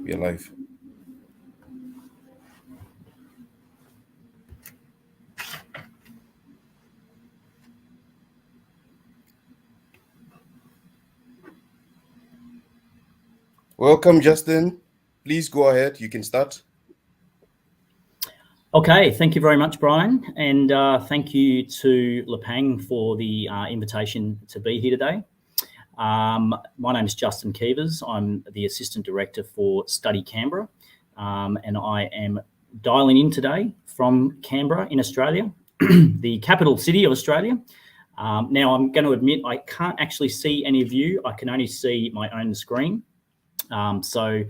We are live. Welcome, Justin. Please go ahead. You can start. Okay, thank you very much, Brian, and thank you to Lepang for the invitation to be here today. My name is Justin Keevers. I'm the Assistant Director for Study Canberra, and I am dialing in today from Canberra in Australia, the capital city of Australia. Now, I'm going to admit I can't actually see any of you. I can only see my own screen. So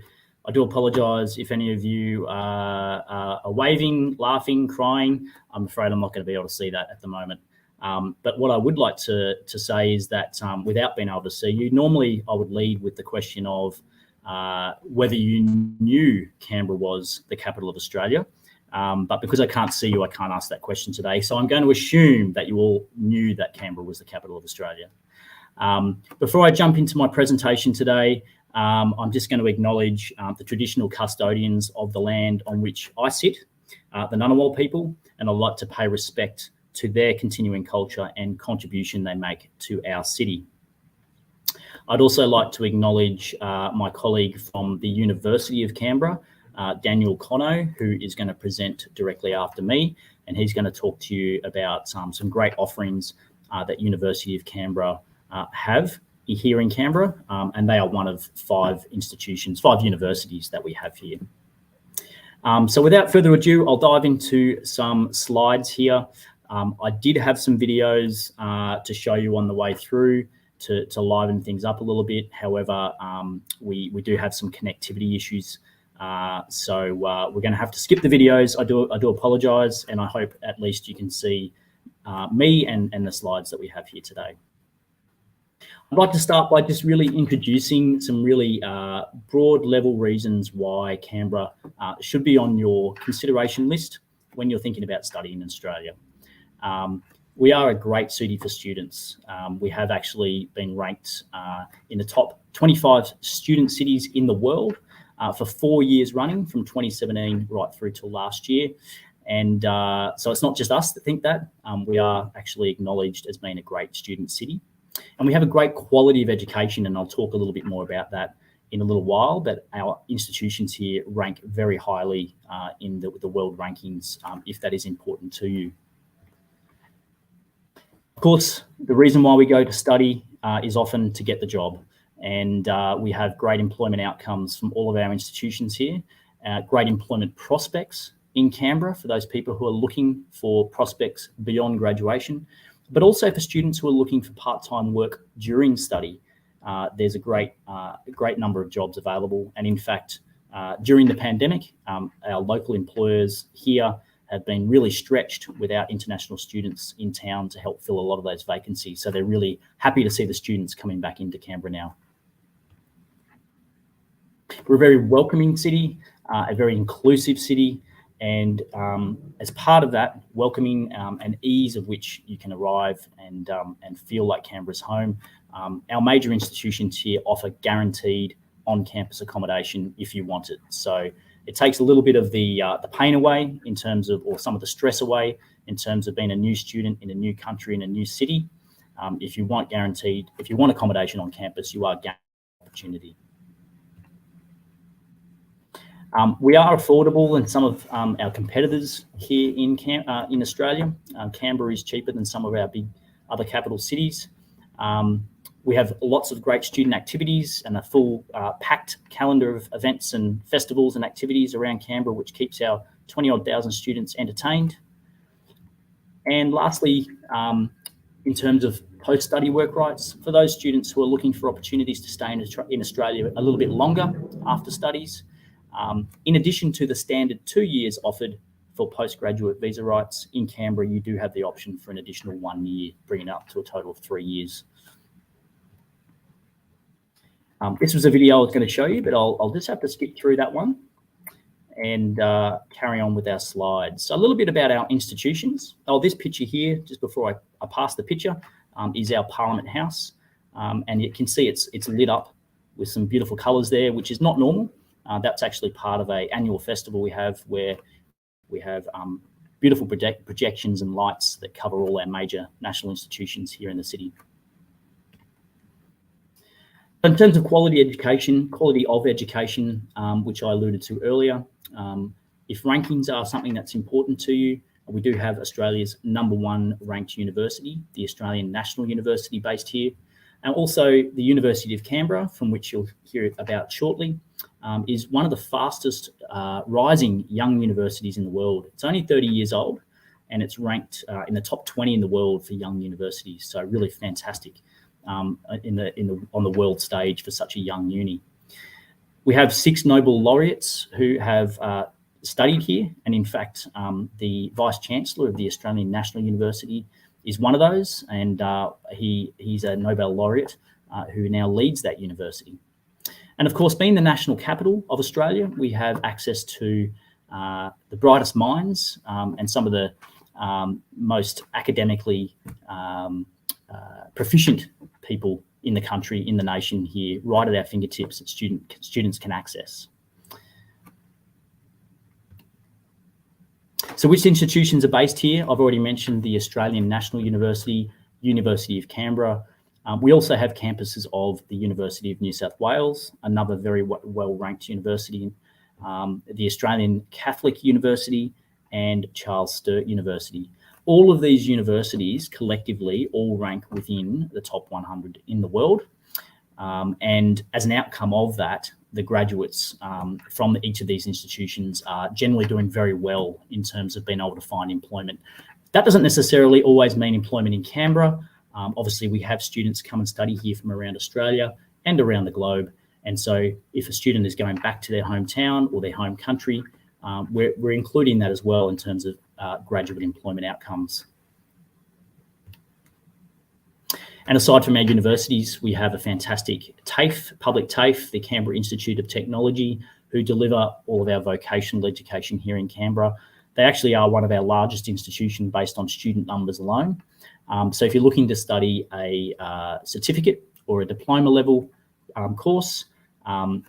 I do apologise if any of you are waving, laughing, crying. I'm afraid I'm not going to be able to see that at the moment. But what I would like to say is that without being able to see you, normally I would lead with the question of whether you knew Canberra was the capital of Australia. But because I can't see you, I can't ask that question today. So I'm going to assume that you all knew that Canberra was the capital of Australia. Before I jump into my presentation today, I'm just going to acknowledge the traditional custodians of the land on which I sit, the Ngunnawal people, and I'd like to pay respect to their continuing culture and contribution they make to our city. I'd also like to acknowledge my colleague from the University of Canberra, Daniel Conno, who is going to present directly after me, and he's going to talk to you about some great offerings that University of Canberra have here in Canberra, and they are one of 5 universities that we have here. So without further ado, I'll dive into some slides here. I did have some videos to show you on the way through to liven things up a little bit. However, we do have some connectivity issues, so we're going to have to skip the videos. I do apologise, and I hope at least you can see me and the slides that we have here today. I'd like to start by just really introducing some really broad level reasons why Canberra should be on your consideration list when you're thinking about studying in Australia. We are a great city for students. We have actually been ranked in the top 25 student cities in the world for 4 years running, from 2017 right through to last year. And so it's not just us that think that. We are actually acknowledged as being a great student city. And we have a great quality of education, and I'll talk a little bit more about that in a little while, but our institutions here rank very highly in the world rankings, if that is important to you. Of course, the reason why we go to study is often to get the job, and we have great employment outcomes from all of our institutions here, great employment prospects in Canberra for those people who are looking for prospects beyond graduation, but also for students who are looking for part-time work during study. There's a great number of jobs available. And in fact, during the pandemic, our local employers here have been really stretched without international students in town to help fill a lot of those vacancies. So they're really happy to see the students coming back into Canberra now. We're a very welcoming city, a very inclusive city. And as part of that welcoming and ease of which you can arrive and feel like Canberra's home, our major institutions here offer guaranteed on-campus accommodation if you want it. So it takes a little bit of the pain away in terms of, or some of the stress away in terms of being a new student in a new country, in a new city. If you want accommodation on campus, you are guaranteed opportunity. We are affordable than some of our competitors here in Australia. Canberra is cheaper than some of our big other capital cities. We have lots of great student activities and a full packed calendar of events and festivals and activities around Canberra, which keeps our 20-odd thousand students entertained. And lastly, in terms of post-study work rights, for those students who are looking for opportunities to stay in Australia a little bit longer after studies, in addition to the standard 2 years offered for postgraduate visa rights, in Canberra you do have the option for an additional 1 year, bringing it up to a total of 3 years. This was a video I was going to show you, but I'll just have to skip through that one and carry on with our slides. So a little bit about our institutions. This picture here, just before I pass the picture, is our Parliament House. And you can see it's lit up with some beautiful colours there, which is not normal. That's actually part of an annual festival we have, where we have beautiful projections and lights that cover all our major national institutions here in the city. In terms of quality of education, which I alluded to earlier, if rankings are something that's important to you, we do have Australia's #1 ranked university, the Australian National University, based here, and also the University of Canberra, from which you'll hear about shortly, is one of the fastest rising young universities in the world. It's only 30 years old, and it's ranked in the top 20 in the world for young universities. So really fantastic on the world stage for such a young uni. We have 6 Nobel laureates who have studied here, and in fact, the Vice Chancellor of the Australian National University is one of those, and he's a Nobel laureate who now leads that university. And of course, being the national capital of Australia, we have access to the brightest minds and some of the most academically proficient people in the country, in the nation here, right at our fingertips that students can access. So which institutions are based here? I've already mentioned the Australian National University, University of Canberra. We also have campuses of the University of New South Wales, another very well-ranked university, the Australian Catholic University, and Charles Sturt University. All of these universities collectively all rank within the top 100 in the world. And as an outcome of that, the graduates from each of these institutions are generally doing very well in terms of being able to find employment. That doesn't necessarily always mean employment in Canberra. Obviously, we have students come and study here from around Australia and around the globe. And so if a student is going back to their hometown or their home country, we're including that as well in terms of graduate employment outcomes. And aside from our universities, we have a fantastic TAFE, public TAFE, the Canberra Institute of Technology, who deliver all of our vocational education here in Canberra. They actually are one of our largest institutions based on student numbers alone. So if you're looking to study a certificate or a diploma level course,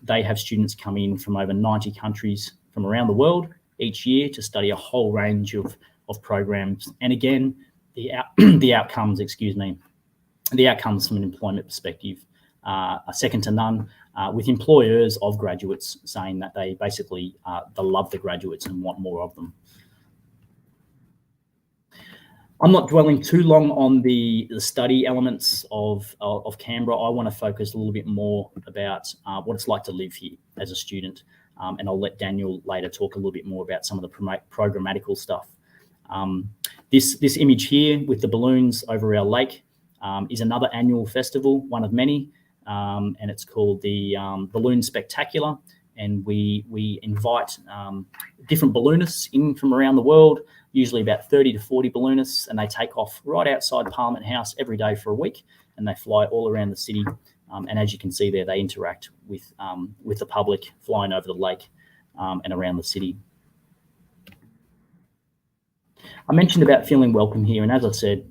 they have students come in from over 90 countries from around the world each year to study a whole range of programs. And again, the outcomes, the outcomes from an employment perspective are second to none, with employers of graduates saying that they basically they love the graduates and want more of them. I'm not dwelling too long on the study elements of Canberra. I want to focus a little bit more about what it's like to live here as a student. And I'll let Daniel later talk a little bit more about some of the programmatical stuff. This image here with the balloons over our lake is another annual festival, one of many, and it's called the Balloon Spectacular. And we invite different balloonists in from around the world, usually about 30 to 40 balloonists, and they take off right outside Parliament House every day for a week, and they fly all around the city. And as you can see there, they interact with the public flying over the lake and around the city. I mentioned about feeling welcome here, and as I said,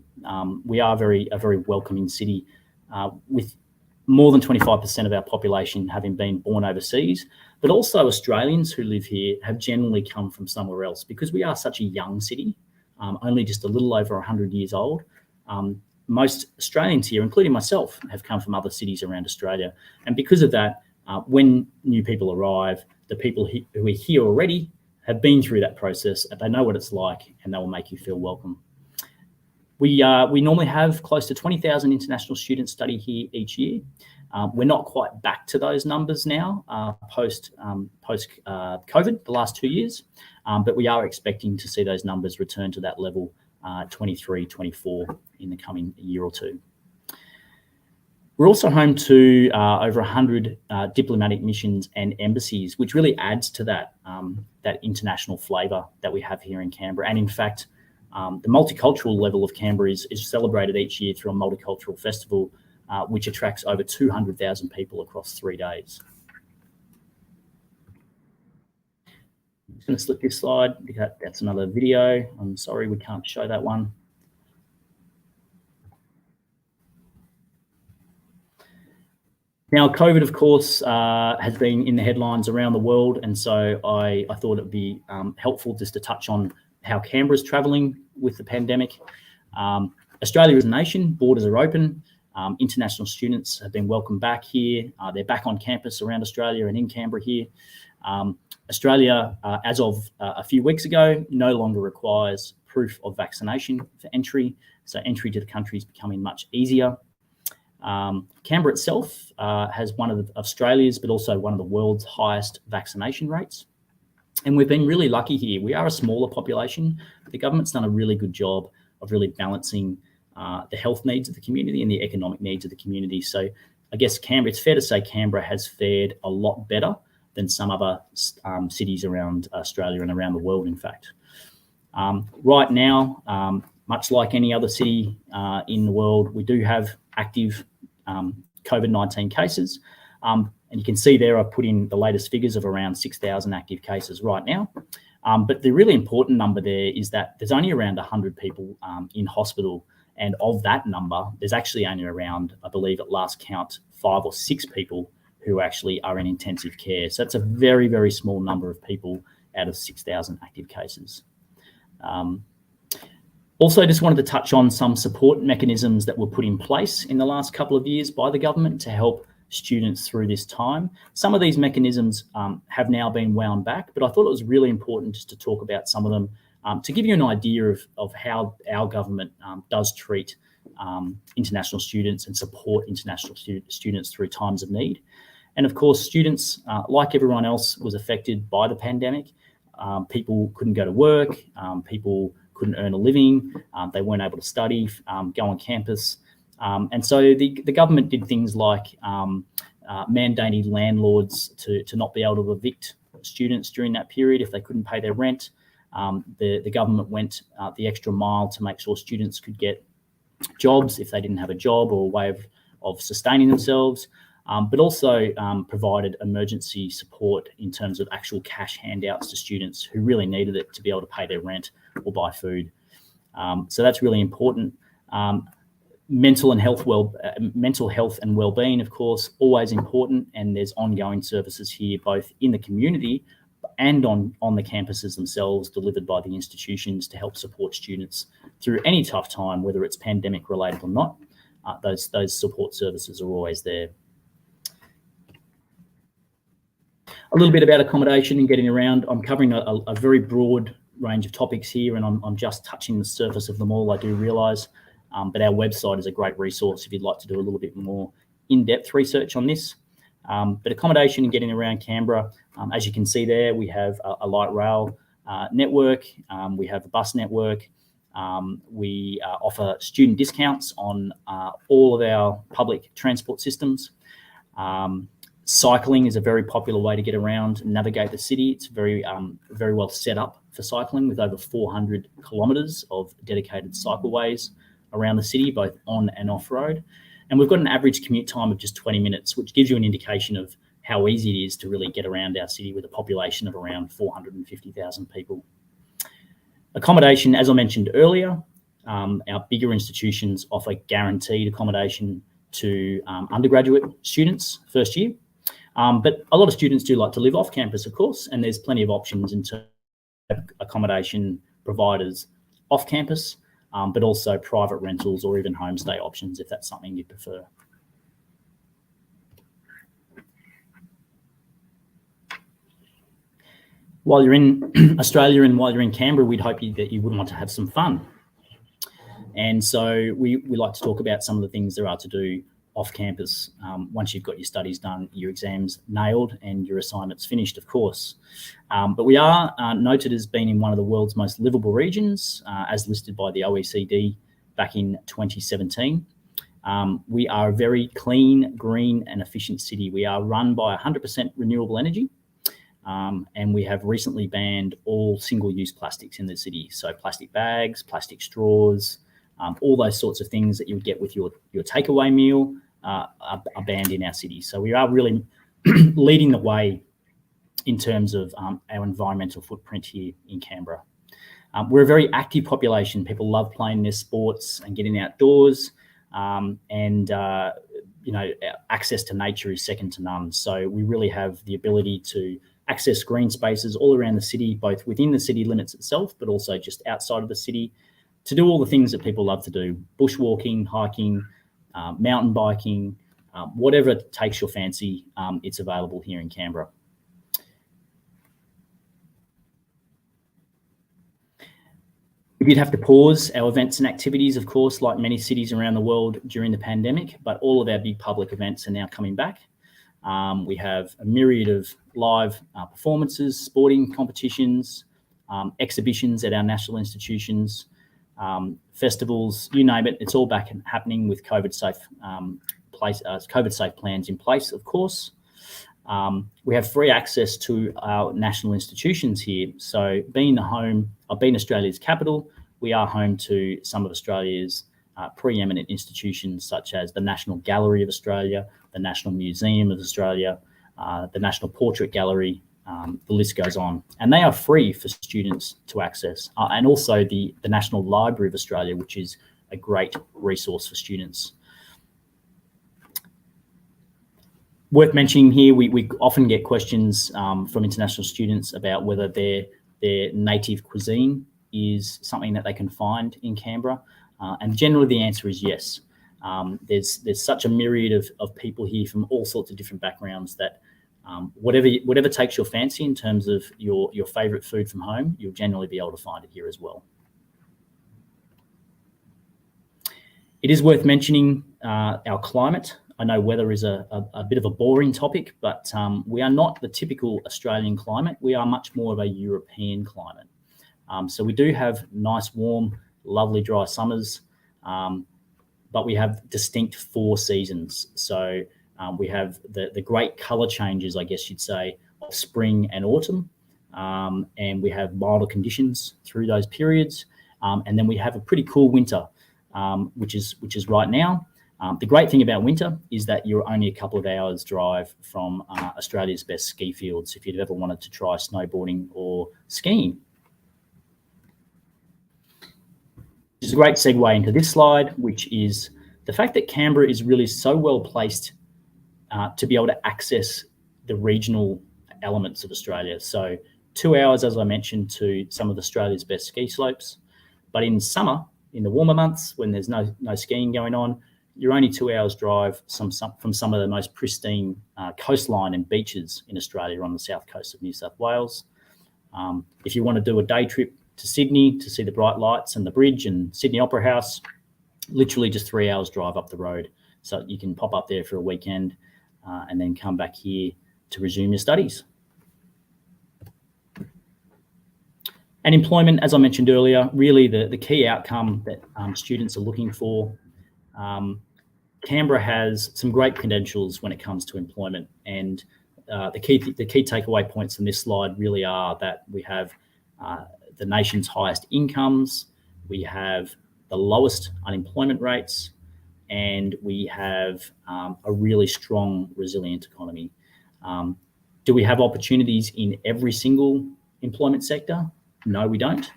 we are a very welcoming city, with more than 25% of our population having been born overseas, but also Australians who live here have generally come from somewhere else because we are such a young city, only just a little over 100 years old. Most Australians here, including myself, have come from other cities around Australia. And because of that, when new people arrive, the people who are here already have been through that process, and they know what it's like, and they will make you feel welcome. We normally have close to 20,000 international students study here each year. We're not quite back to those numbers now, post COVID, the last 2 years, but we are expecting to see those numbers return to that level 23, 24 in the coming year or two. We're also home to over 100 diplomatic missions and embassies, which really adds to that international flavour that we have here in Canberra. And in fact, the multicultural level of Canberra is celebrated each year through a multicultural festival, which attracts over 200,000 people across 3 days. I'm just going to slip this slide because that's another video. I'm sorry, we can't show that one. Now, COVID, of course, has been in the headlines around the world, and so I thought it would be helpful just to touch on how Canberra's travelling with the pandemic. Australia is a nation, borders are open, international students have been welcomed back here. They're back on campus around Australia and in Canberra here. Australia, as of a few weeks ago, no longer requires proof of vaccination for entry, so entry to the country is becoming much easier. Canberra itself has one of Australia's, but also one of the world's highest vaccination rates. And we've been really lucky here. We are a smaller population. The government's done a really good job of really balancing the health needs of the community and the economic needs of the community. So I guess it's fair to say Canberra has fared a lot better than some other cities around Australia and around the world, in fact. Right now, much like any other city in the world, we do have active COVID-19 cases. And you can see there, I've put in the latest figures of around 6,000 active cases right now. But the really important number there is that there's only around 100 people in hospital. And of that number, there's actually only around, I believe at last count, 5 or 6 people who actually are in intensive care. So it's a very, very small number of people out of 6,000 active cases. Also, just wanted to touch on some support mechanisms that were put in place in the last couple of years by the government to help students through this time. Some of these mechanisms have now been wound back, but I thought it was really important just to talk about some of them to give you an idea of how our government does treat international students and support international students through times of need. And of course, students, like everyone else, was affected by the pandemic. People couldn't go to work, people couldn't earn a living, they weren't able to study, go on campus. And so the government did things like mandating landlords to not be able to evict students during that period if they couldn't pay their rent. The government went the extra mile to make sure students could get jobs if they didn't have a job or a way of sustaining themselves, but also provided emergency support in terms of actual cash handouts to students who really needed it to be able to pay their rent or buy food. So that's really important. Mental health and well-being, of course, always important, and there's ongoing services here, both in the community and on the campuses themselves, delivered by the institutions to help support students through any tough time, whether it's pandemic related or not. Those support services are always there. A little bit about accommodation and getting around. I'm covering a very broad range of topics here, and I'm just touching the surface of them all, I do realise. But our website is a great resource if you'd like to do a little bit more in-depth research on this. But accommodation and getting around Canberra, as you can see there, we have a light rail network, we have a bus network, we offer student discounts on all of our public transport systems. Cycling is a very popular way to get around and navigate the city. It's very well set up for cycling, with over 400 kilometres of dedicated cycleways around the city, both on and off road. And we've got an average commute time of just 20 minutes, which gives you an indication of how easy it is to really get around our city with a population of around 450,000 people. Accommodation, as I mentioned earlier, our bigger institutions offer guaranteed accommodation to undergraduate students first year. But a lot of students do like to live off campus, of course, and there's plenty of options in terms of accommodation providers off campus, but also private rentals or even homestay options if that's something you prefer. While you're in Australia and while you're in Canberra, we'd hope that you would want to have some fun. And so we like to talk about some of the things there are to do off campus once you've got your studies done, your exams nailed and your assignments finished, of course. But we are noted as being in one of the world's most livable regions, as listed by the OECD back in 2017. We are a very clean, green and efficient city. We are run by 100% renewable energy. And we have recently banned all single-use plastics in the city. So plastic bags, plastic straws, all those sorts of things that you would get with your takeaway meal are banned in our city. So we are really leading the way in terms of our environmental footprint here in Canberra. We're a very active population. People love playing their sports and getting outdoors. And access to nature is second to none. So we really have the ability to access green spaces all around the city, both within the city limits itself, but also just outside of the city, to do all the things that people love to do: bushwalking, hiking, mountain biking, whatever takes your fancy, it's available here in Canberra. We did have to pause our events and activities, of course, like many cities around the world during the pandemic, but all of our big public events are now coming back. We have a myriad of live performances, sporting competitions, exhibitions at our national institutions, festivals, you name it. It's all back and happening with COVID-safe plans in place, of course. We have free access to our national institutions here. So being Australia's capital, we are home to some of Australia's preeminent institutions, such as the National Gallery of Australia, the National Museum of Australia, the National Portrait Gallery, the list goes on. And they are free for students to access. And also the National Library of Australia, which is a great resource for students. Worth mentioning here, we often get questions from international students about whether their native cuisine is something that they can find in Canberra. And generally the answer is yes. There's such a myriad of people here from all sorts of different backgrounds that whatever takes your fancy in terms of your favourite food from home, you'll generally be able to find it here as well. It is worth mentioning our climate. I know weather is a bit of a boring topic, but we are not the typical Australian climate. We are much more of a European climate. So we do have nice, warm, lovely, dry summers, but we have distinct 4 seasons. So we have the great colour changes, I guess you'd say, of spring and autumn, and we have milder conditions through those periods. And then we have a pretty cool winter, which is right now. The great thing about winter is that you're only a couple of hours drive from Australia's best ski fields if you'd ever wanted to try snowboarding or skiing. Which is a great segue into this slide, which is the fact that Canberra is really so well placed to be able to access the regional elements of Australia. So 2 hours, as I mentioned, to some of Australia's best ski slopes. But in summer, in the warmer months, when there's no skiing going on, you're only 2 hours drive from some of the most pristine coastline and beaches in Australia on the south coast of New South Wales. If you want to do a day trip to Sydney to see the bright lights and the bridge and Sydney Opera House, literally just 3 hours drive up the road. So you can pop up there for a weekend and then come back here to resume your studies. And employment, as I mentioned earlier, really the key outcome that students are looking for. Canberra has some great credentials when it comes to employment, and the key takeaway points from this slide really are that we have the nation's highest incomes, we have the lowest unemployment rates, and we have a really strong, resilient economy. Do we have opportunities in every single employment sector? No, we don't.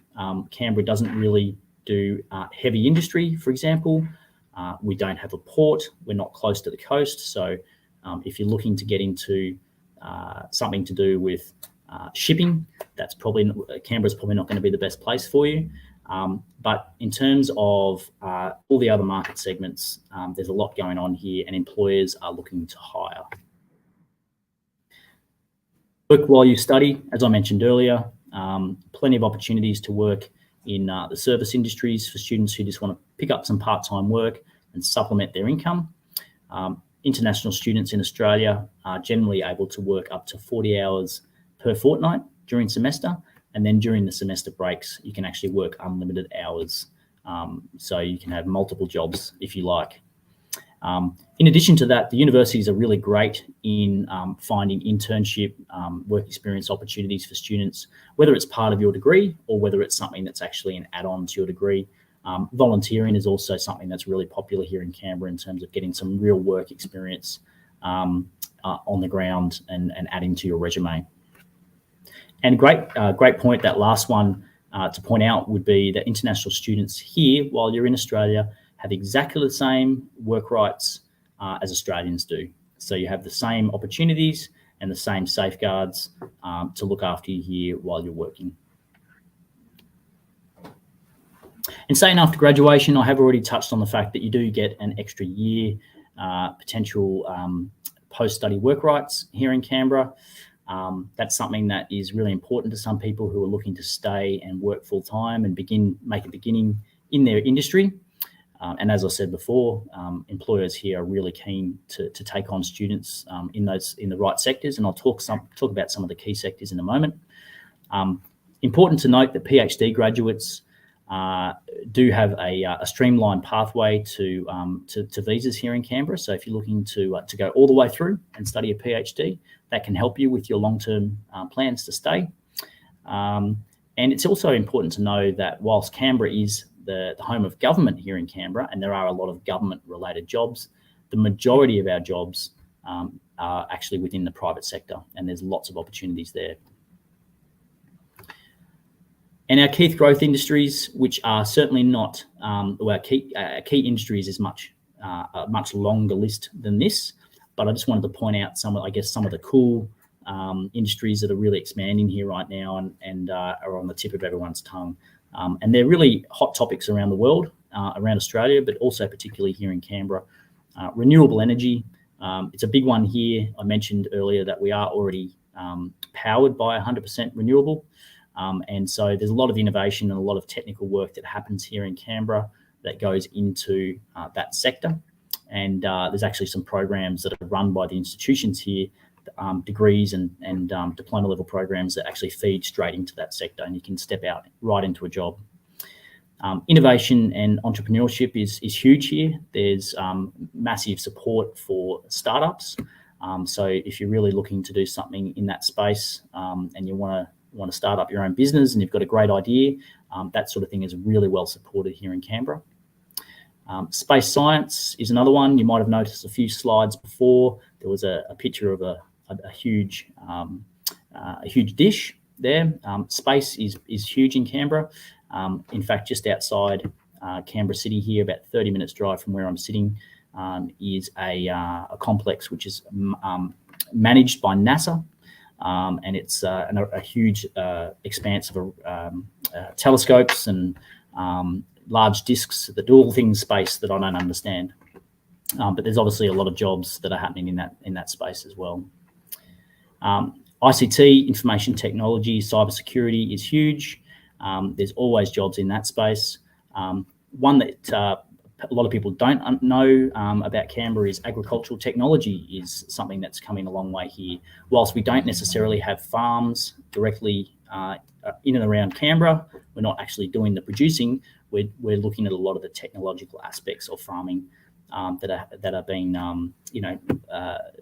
Canberra doesn't really do heavy industry, for example. We don't have a port. We're not close to the coast. So if you're looking to get into something to do with shipping, Canberra's probably not going to be the best place for you. But in terms of all the other market segments, there's a lot going on here, and employers are looking to hire. Work while you study, as I mentioned earlier, plenty of opportunities to work in the service industries for students who just want to pick up some part-time work and supplement their income. International students in Australia are generally able to work up to 40 hours per fortnight during semester, and then during the semester breaks, you can actually work unlimited hours. So you can have multiple jobs if you like. In addition to that, the universities are really great in finding internship, work experience opportunities for students, whether it's part of your degree or whether it's something that's actually an add-on to your degree. Volunteering is also something that's really popular here in Canberra in terms of getting some real work experience on the ground and adding to your resume. And great point, that last one to point out would be that international students here, while you're in Australia, have exactly the same work rights as Australians do. So you have the same opportunities and the same safeguards to look after you here while you're working. And saying after graduation, I have already touched on the fact that you do get an extra year potential post-study work rights here in Canberra. That's something that is really important to some people who are looking to stay and work full-time and make a beginning in their industry. And as I said before, employers here are really keen to take on students in the right sectors, and I'll talk about some of the key sectors in a moment. Important to note that PhD graduates do have a streamlined pathway to visas here in Canberra. So if you're looking to go all the way through and study a PhD, that can help you with your long-term plans to stay. And it's also important to know that whilst Canberra is the home of government here in Canberra, and there are a lot of government-related jobs, the majority of our jobs are actually within the private sector, and there's lots of opportunities there. And our key growth industries, which are certainly not, well, key industries is a much longer list than this, but I just wanted to point out some of the cool industries that are really expanding here right now and are on the tip of everyone's tongue. And they're really hot topics around the world, around Australia, but also particularly here in Canberra. Renewable energy, it's a big one here. I mentioned earlier that we are already powered by 100% renewable. And so there's a lot of innovation and a lot of technical work that happens here in Canberra that goes into that sector. And there's actually some programs that are run by the institutions here, degrees and diploma level programs that actually feed straight into that sector, and you can step out right into a job. Innovation and entrepreneurship is huge here. There's massive support for startups. So if you're really looking to do something in that space and you want to start up your own business and you've got a great idea, that sort of thing is really well supported here in Canberra. Space science is another one. You might have noticed a few slides before. There was a picture of a huge dish there. Space is huge in Canberra. In fact, just outside Canberra City here, about 30 minutes drive from where I'm sitting, is a complex which is managed by NASA. And it's a huge expanse of telescopes and large discs that do all things space that I don't understand. But there's obviously a lot of jobs that are happening in that space as well. ICT, information technology, cybersecurity is huge. There's always jobs in that space. One that a lot of people don't know about Canberra is agricultural technology is something that's coming a long way here. Whilst we don't necessarily have farms directly in and around Canberra, we're not actually doing the producing. We're looking at a lot of the technological aspects of farming that are being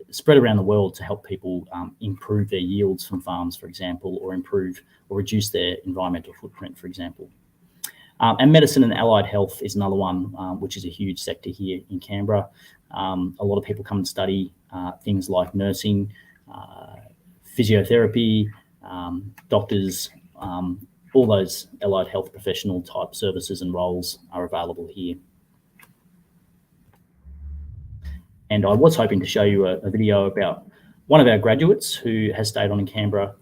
spread around the world to help people improve their yields from farms, for example, or reduce their environmental footprint, for example. And medicine and allied health is another one, which is a huge sector here in Canberra. A lot of people come and study things like nursing, physiotherapy, doctors, all those allied health professional type services and roles are available here. And I was hoping to show you a video about one of our graduates who has stayed on in Canberra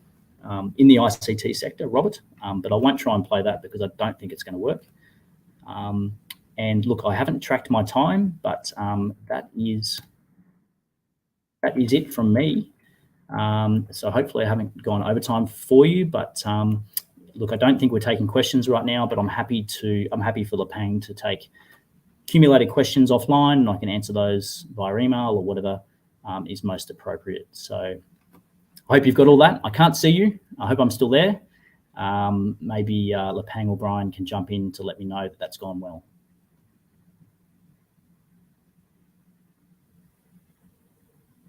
in the ICT sector, Robert, but I won't try and play that because I don't think it's going to work. And look, I haven't tracked my time, but that is it from me. So hopefully I haven't gone overtime for you, but look, I don't think we're taking questions right now, but I'm happy for Lepang to take accumulated questions offline, and I can answer those via email or whatever is most appropriate. So I hope you've got all that. I can't see you. I hope I'm still there. Maybe Lepang or Brian can jump in to let me know that that's gone well.